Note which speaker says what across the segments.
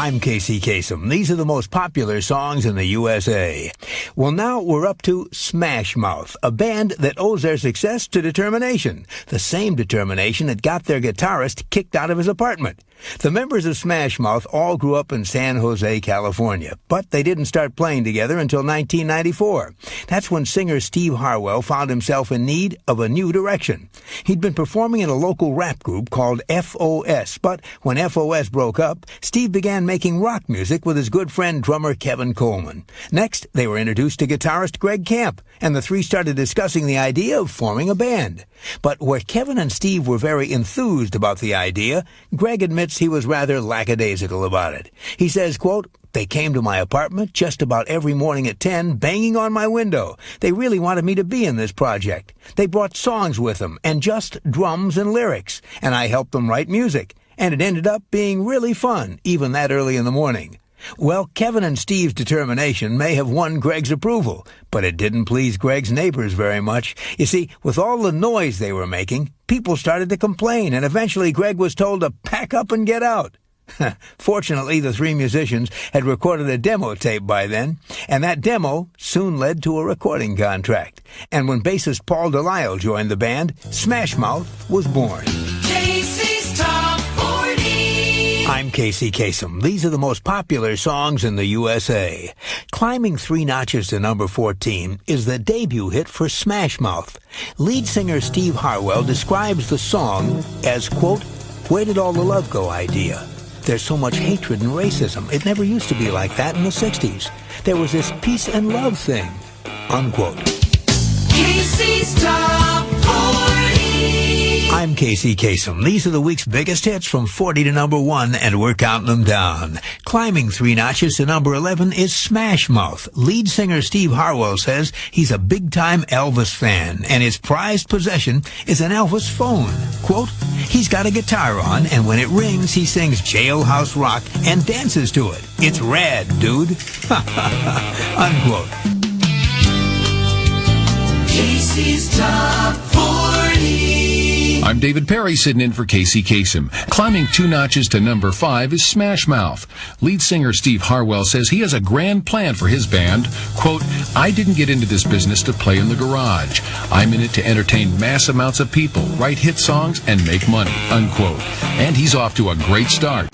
Speaker 1: I'm Kasem. These are the most popular songs in the USA. Well, now we're up to Smash Mouth, a band that owes their success to determination, the same determination that got their guitarist kicked out of his apartment. The members of Smash Mouth all grew up in San Jose, California, but they didn't start playing together until 1994. That's when singer Steve Harwell found himself in need of a new direction. He'd been performing in a local rap group called FOS, but when FOS broke up, Steve began making rock music with his good friend drummer Kevin Coleman. Next, they were introduced to guitarist Greg Camp, and the three started discussing the idea of forming a band. But where Kevin and Steve were very enthused about the idea, Greg admits he was rather lackadaisical about it. He says, quote, "They came to my apartment just about every morning at 10, banging on my window. They really wanted me to be in this project. They brought songs with them and just drums and lyrics, and I helped them write music. And it ended up being really fun, even that early in the morning." Well, Kevin and Steve's determination may have won Greg's approval, but it didn't please Greg's neighbors very much. You see, with all the noise they were making, people started to complain, and eventually Greg was told to pack up and get out. Fortunately, the three musicians had recorded a demo tape by then, and that demo soon led to a recording contract. And when bassist Paul DeLisle joined the band, Smash Mouth was born.
Speaker 2: Casey's Top 40.
Speaker 1: I'm Kasem. These are the most popular songs in the USA. Climbing 3 notches to number 14 is the debut hit for Smash Mouth. Lead singer Steve Harwell describes the song as, quote, "Where did all the love go idea? There's so much hatred and racism. It never used to be like that in the 60s. There was this peace and love thing," unquote.
Speaker 2: Casey's Top 40.
Speaker 1: I'm Kasem. These are the week's biggest hits from 40 to number 1, and we're counting them down. Climbing 3 notches to number 11 is Smash Mouth. Lead singer Steve Harwell says he's a big-time Elvis fan, and his prized possession is an Elvis phone. Quote, "He's got a guitar on, and when it rings, he sings Jailhouse Rock and dances to it. It's rad, dude." Unquote.
Speaker 2: Casey's Top 40.
Speaker 3: I'm David Perry sitting in for Kasem. Climbing 2 notches to number 5 is Smash Mouth. Lead singer Steve Harwell says he has a grand plan for his band. Quote, "I didn't get into this business to play in the garage. I'm in it to entertain mass amounts of people, write hit songs, and make money." Unquote. And he's off to a great start.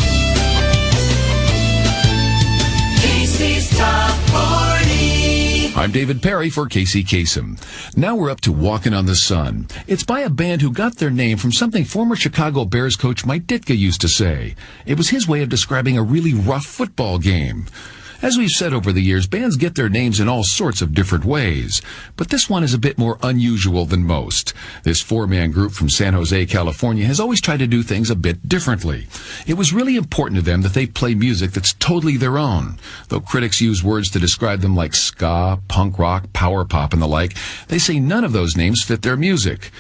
Speaker 2: Casey's Top 40.
Speaker 3: I'm David Perry for Kasem. Now we're up to Walkin' on the Sun. It's by a band who got their name from something former Chicago Bears coach Mike Ditka used to say. It was his way of describing a really rough football game. As we've said over the years, bands get their names in all sorts of different ways, but this one is a bit more unusual than most. This 4-man group from San Jose, California has always tried to do things a bit differently. It was really important to them that they play music that's totally their own. Though critics use words to describe them like ska, punk rock, power pop, and the like, they say none of those names fit their music.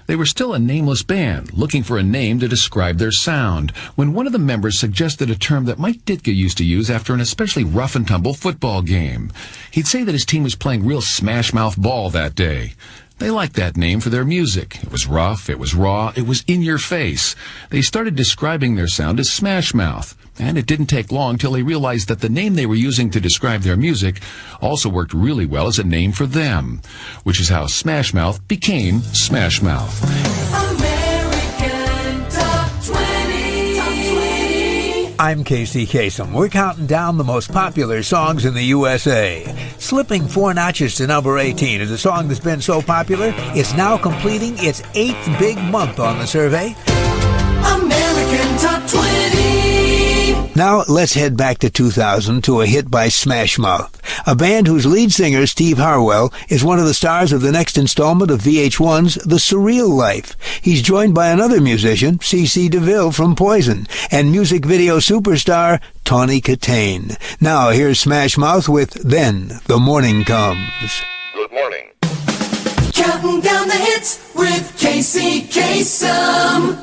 Speaker 3: They were still a nameless band, looking for a name to describe their sound, when one of the members suggested a term that Mike Ditka used to use after an especially rough-and-tumble football game. He'd say that his team was playing real smash-mouth ball that day. They liked that name for their music. It was rough, it was raw, it was in your face. They started describing their sound as Smash Mouth, and it didn't take long till they realized that the name they were using to describe their music also worked really well as a name for them, which is how Smash Mouth became Smash Mouth.
Speaker 2: American Top 20. Top 20.
Speaker 1: I'm Kasem. We're counting down the most popular songs in the USA. Slipping 4 notches to number 18 is a song that's been so popular, it's now completing its 8th big month on the survey.
Speaker 2: American Top 20.
Speaker 1: Now let's head back to 2000 to a hit by Smash Mouth, a band whose lead singer Steve Harwell is one of the stars of the next installment of VH1's The Surreal Life. He's joined by another musician, C.C. DeVille from Poison, and music video superstar Tawny Katane. Now here's Smash Mouth with Then the Morning Comes.
Speaker 4: Good morning.
Speaker 2: Counting down the hits with Kasem.